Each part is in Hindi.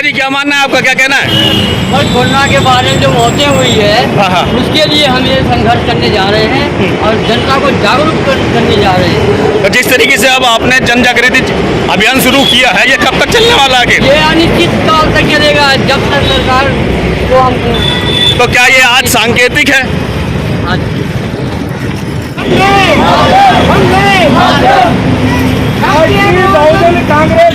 जी क्या मानना है आपका, क्या कहना है? और कोरोना के बारे में जो मौतें हुई है उसके लिए हम ये संघर्ष करने जा रहे हैं और जनता को जागरूक करने जा रहे हैं। तो जिस तरीके से अब आपने जन जागृति अभियान शुरू किया है, ये कब तक चलने वाला है? ये अनिश्चित काल तक चलेगा जब तक सरकार को हम। तो क्या ये आज सांकेतिक है? कांग्रेस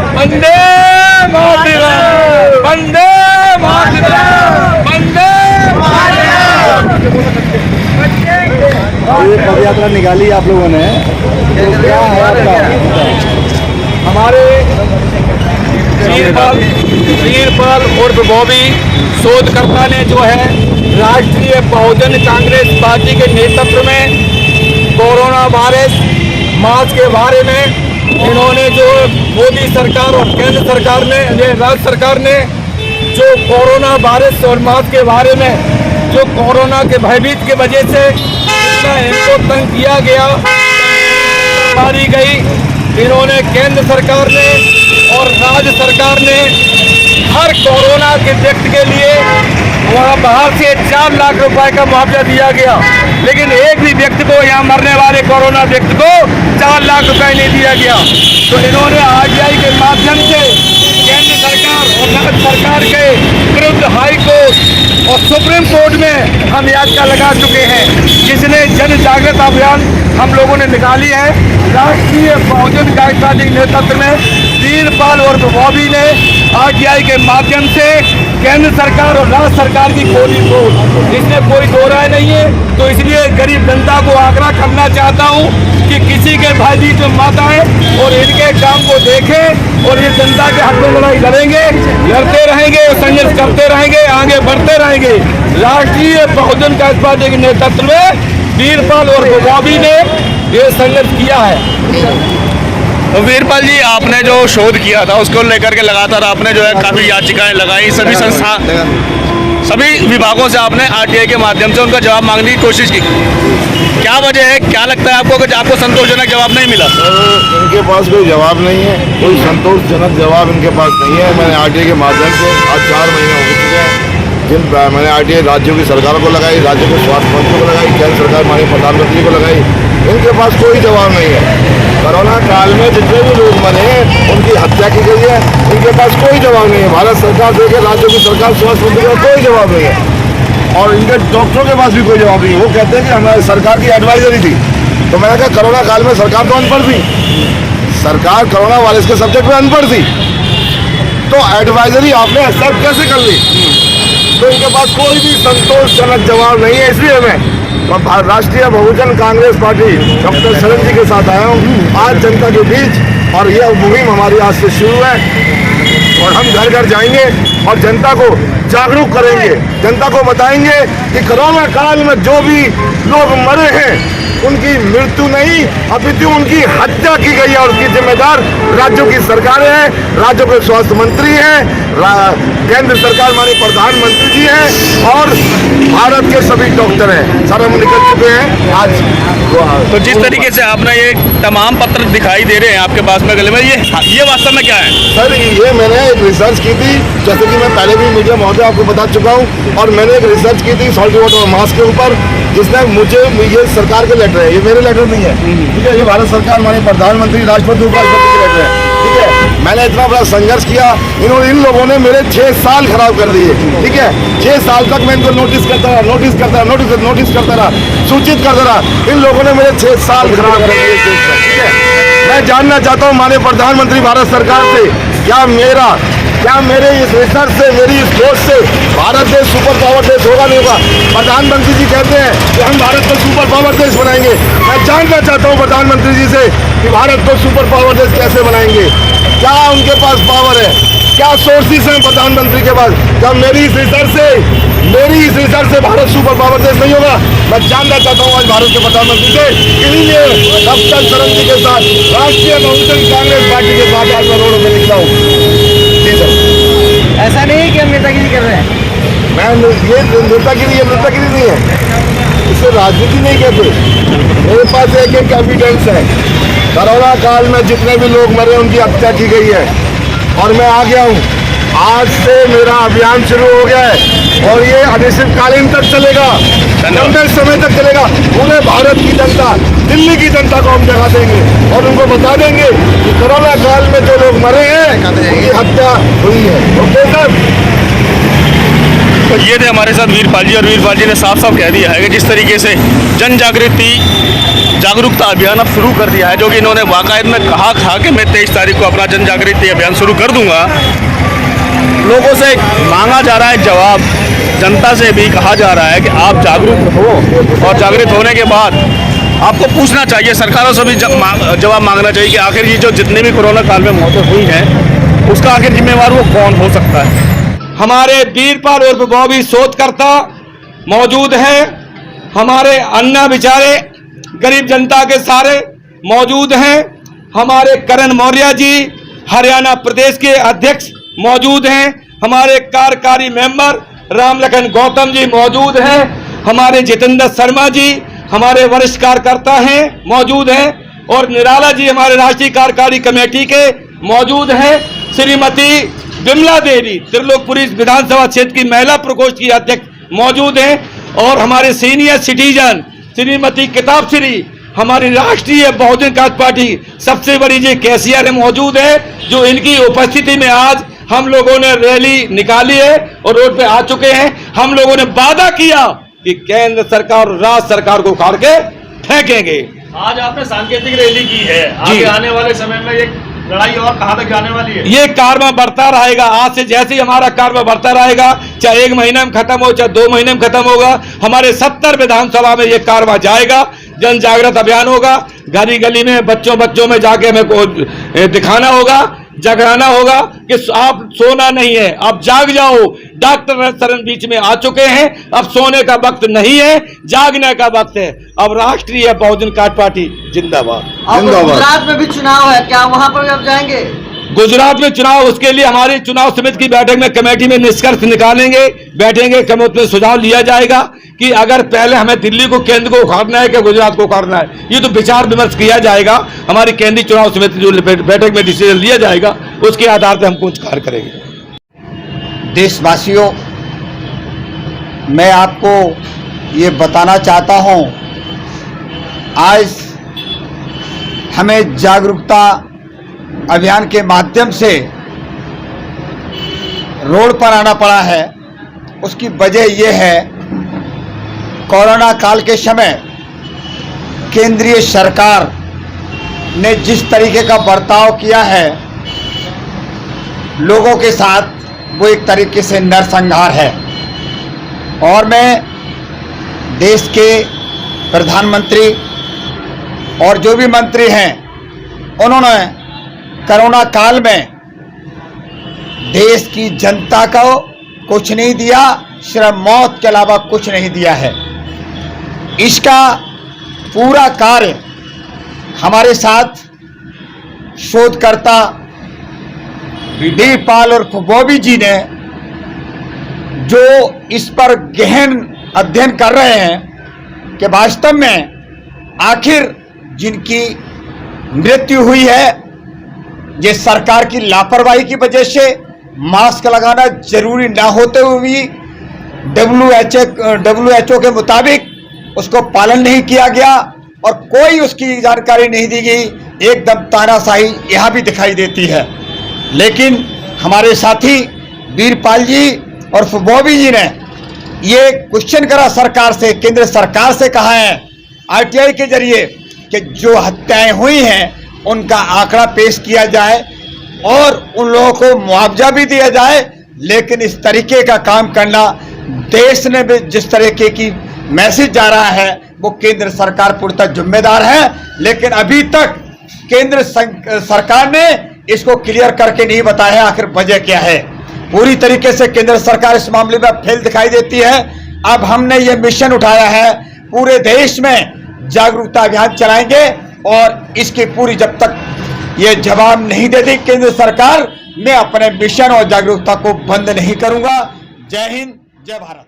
वंदे मातरम, वंदे मातरम, वंदे मातरम। ये पद यात्रा निकाली आप लोगों ने, तो क्या है आपका? हमारे वीरपाल उर्फ बॉबी शोधकर्ता ने जो है राष्ट्रीय बहुजन कांग्रेस पार्टी के नेतृत्व में कोरोना वायरस मास्क के बारे में इन्होंने जो मोदी सरकार और केंद्र सरकार ने, राज्य सरकार ने जो कोरोना वायरस और मास्क के बारे में जो कोरोना के भयभीत के वजह से जितना इनको तंग किया गया, मारी गई, इन्होंने केंद्र सरकार ने और राज्य सरकार ने हर कोरोना के व्यक्ति के लिए वहाँ बाहर से 4 लाख रुपए का मुआवजा दिया गया, लेकिन एक भी व्यक्ति को, यहाँ मरने वाले कोरोना व्यक्ति को 4 लाख रुपए नहीं दिया गया। तो इन्होंने आरटीआई के माध्यम से केंद्र सरकार और राज्य सरकार के विरुद्ध हाई कोर्ट और सुप्रीम कोर्ट में हम याचिका लगा चुके हैं, जिसने जन जागृत अभियान हम लोगों ने निकाली है। राष्ट्रीय बहुजन कांग्रेस पार्टी के नेतृत्व में वीरपाल और बॉबी ने आरटीआई के माध्यम से केंद्र सरकार और राज्य सरकार की खोली खोल, इसमें कोई दो राय नहीं है। तो इसलिए गरीब जनता को आग्रह करना चाहता हूँ कि किसी के भयभीत में मत आए और इनके काम को देखें और ये जनता के हक में लड़ाई लड़ेंगे, लड़ते रहेंगे, संघर्ष करते रहेंगे, आगे बढ़ते रहेंगे। राष्ट्रीय बहुजन कांग्रेस पार्टी के नेतृत्व में वीरपाल और बॉबी ने ये संघर्ष किया है। तो वीरपाल जी, आपने जो शोध किया था उसको लेकर के लगातार आपने जो है काफ़ी याचिकाएं लगाई, सभी संस्था, सभी विभागों से आपने आरटीआई के माध्यम से उनका जवाब मांगने की कोशिश की। क्या वजह है, क्या लगता है आपको कि आपको संतोषजनक जवाब नहीं मिला? इनके पास कोई जवाब नहीं है, कोई संतोषजनक जवाब इनके पास नहीं है। मैंने आरटीआई के माध्यम से आज 4 महीने हो चुके हैं, मैंने आरटीआई राज्यों की सरकारों को लगाई, राज्यों के स्वास्थ्य मंत्री को लगाई, केंद्र सरकार माननीय प्रधानमंत्री को लगाई, इनके पास कोई जवाब नहीं है। कोरोना काल में जितने भी लोग मरे उनकी हत्या की गई है, इनके पास कोई जवाब नहीं है। भारत सरकार से लेकर राज्यों की सरकार, स्वास्थ्य मंत्री का कोई जवाब नहीं है और इनके डॉक्टरों के पास भी कोई जवाब नहीं है। वो कहते हैं कि हमारी सरकार की एडवाइजरी थी, तो मैंने कहा कोरोना काल में सरकार तो अनपढ़ थी, सरकार कोरोना वायरस के सब्जेक्ट में अनपढ़ थी, तो एडवाइजरी आपने एक्सेप्ट कैसे कर ली? तो इनके पास कोई भी संतोषजनक जवाब नहीं है। इसलिए मैं राष्ट्रीय बहुजन कांग्रेस पार्टी डॉक्टर शरण जी के साथ आया हूँ आज जनता के बीच, और यह मुहिम हमारी आज से शुरू है और हम घर घर जाएंगे और जनता को जागरूक करेंगे, जनता को बताएंगे कि कोरोना काल में जो भी लोग मरे हैं उनकी मृत्यु नहीं अपितु उनकी हत्या की गई है और उसकी जिम्मेदार राज्यों की सरकारें हैं, राज्यों के स्वास्थ्य मंत्री हैं, केंद्र सरकार माननीय प्रधानमंत्री जी हैं और भारत के सभी डॉक्टर हैं। सर हम निकल चुके हैं आज। तो जिस तरीके से आपने ये तमाम पत्र दिखाई दे रहे हैं आपके पास में गले में, ये वास्तव में क्या है? सर ये मैंने एक रिसर्च की थी, जैसे कि मैं पहले भी मीडिया महोदय आपको बता चुका हूँ, और मैंने एक रिसर्च की थी सॉल्टी वाटर मास्क के ऊपर, जिसने मुझे, ये सरकार के लेटर है, ये मेरे लेटर नहीं है, ठीक है, ये भारत सरकार माननीय प्रधानमंत्री, राष्ट्रपति, उपराष्ट्रपति के लेटर है, ठीक है। मैंने इतना बड़ा संघर्ष किया, इन लोगों ने मेरे 6 साल खराब कर दिए, ठीक है। 6 साल तक मैं इनको नोटिस करता रहा, सूचित करता रहा, इन लोगों ने मेरे 6 साल खराब कर दिए, ठीक है। मैं जानना चाहता हूँ माननीय प्रधानमंत्री भारत सरकार से, क्या मेरे इस रिसर्च से, मेरी इस खोज से भारत देश सुपर पावर देश होगा नहीं होगा? प्रधानमंत्री जी कहते हैं कि हम भारत को सुपर पावर देश बनाएंगे। मैं जानना चाहता हूं प्रधानमंत्री जी से कि भारत को सुपर पावर देश कैसे बनाएंगे, क्या उनके पास पावर है, क्या सोर्सेस हैं प्रधानमंत्री के पास? क्या मेरी इस रिसर्च से भारत सुपर पावर देश नहीं होगा? मैं जानना चाहता हूँ आज भारत के प्रधानमंत्री से। इसीलिए डॉक्टर शरण जी के साथ, राष्ट्रीय बहुजन कांग्रेस पार्टी के साथ आज मैं रोड में निकला हूँ। ऐसा नहीं है कि हम नेतागिरी कर रहे हैं, मैं ये नेतागिरी नहीं है, इसे राजनीति नहीं कहते। मेरे पास एक एविडेंस है। कोरोना काल में जितने भी लोग मरे उनकी हत्या की गई है और मैं आ गया हूँ। आज से मेरा अभियान शुरू हो गया है और ये अनिश्चितकालीन तक चलेगा, लंबे समय तक चलेगा। पूरे भारत की जनता, दिल्ली की जनता को हम जगा देंगे और उनको बता देंगे कि कोरोना काल में जो लोग मरे हैं उनकी हत्या हुई है। Okay sir. तो ये थे हमारे साथ वीरपाल जी, और वीरपाल जी ने साफ साफ कह दिया है कि जिस तरीके से जन जागरूकता अभियान अब शुरू कर दिया है, जो कि इन्होंने बाकायद में कहा था कि मैं 23 तारीख को अपना जन जागृति अभियान शुरू कर दूंगा। लोगों से मांगा जा रहा है जवाब, जनता से भी कहा जा रहा है कि आप जागरूक हो और जागृत होने के बाद आपको पूछना चाहिए, सरकारों से भी जवाब मांगना चाहिए कि आखिर ये जो जितने भी कोरोना काल में मौतें हुई हैं उसका आखिर जिम्मेवार वो कौन हो सकता है। हमारे वीरपाल उर्फ बॉबी शोधकर्ता मौजूद हैं, हमारे अन्ना बेचारे गरीब जनता के सारे मौजूद हैं, हमारे करण मौर्य जी हरियाणा प्रदेश के अध्यक्ष मौजूद हैं, हमारे कार्यकारी मेंबर रामलखन गौतम जी मौजूद हैं, हमारे जितेंद्र शर्मा जी हमारे वरिष्ठ कार्यकर्ता हैं मौजूद हैं, और निराला जी हमारे राष्ट्रीय कार्यकारी कमेटी के मौजूद हैं, श्रीमती विमला देवी त्रिलोकपुरी विधानसभा क्षेत्र की महिला प्रकोष्ठ की अध्यक्ष मौजूद हैं, और हमारे सीनियर सिटीजन श्रीमती किताब श्री हमारी राष्ट्रीय बहुजन कांग्रेस पार्टी सबसे बड़ी जी कैशियर मौजूद है, जो इनकी उपस्थिति में आज हम लोगों ने रैली निकाली है और रोड पे आ चुके हैं। हम लोगों ने वादा किया कि केंद्र सरकार और राज्य सरकार को उखाड़ के फेंकेंगे। आज आपने सांकेतिक रैली की है, आगे आने वाले समय में ये लड़ाई और कहां तक जाने वाली है? ये कारवा बढ़ता रहेगा। आज से जैसे ही हमारा कारवा बढ़ता रहेगा, चाहे 1 महीने में खत्म हो चाहे 2 महीने में खत्म होगा, हमारे 70 विधानसभा में ये कारवा जाएगा। जन जागृत अभियान होगा, गली गली में बच्चों में जाके हमें को दिखाना होगा, जगाना होगा कि आप सोना नहीं है, आप जाग जाओ। डॉक्टर शरण बीच में आ चुके हैं, अब सोने का वक्त नहीं है, जागने का वक्त है। अब राष्ट्रीय बहुजन कांग्रेस पार्टी जिंदाबाद। गुजरात में भी चुनाव है, क्या वहां पर अब जाएंगे? गुजरात में चुनाव, उसके लिए हमारी चुनाव समिति की बैठक में कमेटी में निष्कर्ष निकालेंगे, बैठेंगे, कमेटी में सुझाव लिया जाएगा कि अगर पहले हमें दिल्ली को केंद्र को उखाड़ना है कि गुजरात को उखाड़ना है, ये तो विचार विमर्श किया जाएगा। हमारी केंद्रीय चुनाव समिति जो बैठक में डिसीजन लिया जाएगा उसके आधार पर हम कुछ कार्य करेंगे। देशवासियों, मैं आपको ये बताना चाहता हूं, आज हमें जागरूकता अभियान के माध्यम से रोड पर आना पड़ा है। उसकी वजह यह है, कोरोना काल के समय केंद्रीय सरकार ने जिस तरीके का बर्ताव किया है लोगों के साथ, वो एक तरीके से नरसंहार है। और मैं देश के प्रधानमंत्री और जो भी मंत्री हैं, उन्होंने कोरोना काल में देश की जनता को कुछ नहीं दिया, सिर्फ मौत के अलावा कुछ नहीं दिया है। इसका पूरा कार्य हमारे साथ शोधकर्ता वीरपाल और बॉबी जी ने जो इस पर गहन अध्ययन कर रहे हैं कि वास्तव में आखिर जिनकी मृत्यु हुई है, ये सरकार की लापरवाही की वजह से मास्क लगाना जरूरी ना होते हुए भी WHO के मुताबिक उसको पालन नहीं किया गया और कोई उसकी जानकारी नहीं दी गई। एकदम तानाशाही यहाँ भी दिखाई देती है। लेकिन हमारे साथी वीरपाल जी और बॉबी जी ने ये क्वेश्चन करा सरकार से, केंद्र सरकार से कहा है RTI के जरिए कि जो हत्याएं हुई हैं उनका आंकड़ा पेश किया जाए और उन लोगों को मुआवजा भी दिया जाए। लेकिन इस तरीके का काम करना, देश ने भी जिस तरीके की मैसेज जा रहा है, वो केंद्र सरकार पूर्णतः जिम्मेदार है। लेकिन अभी तक केंद्र सरकार ने इसको क्लियर करके नहीं बताया आखिर वजह क्या है। पूरी तरीके से केंद्र सरकार इस मामले में फेल दिखाई देती है। अब हमने ये मिशन उठाया है, पूरे देश में जागरूकता अभियान चलाएंगे और इसकी पूरी जब तक ये जवाब नहीं देती केंद्र सरकार, मैं अपने मिशन और जागरूकता को बंद नहीं करूंगा। जय हिंद, जय भारत।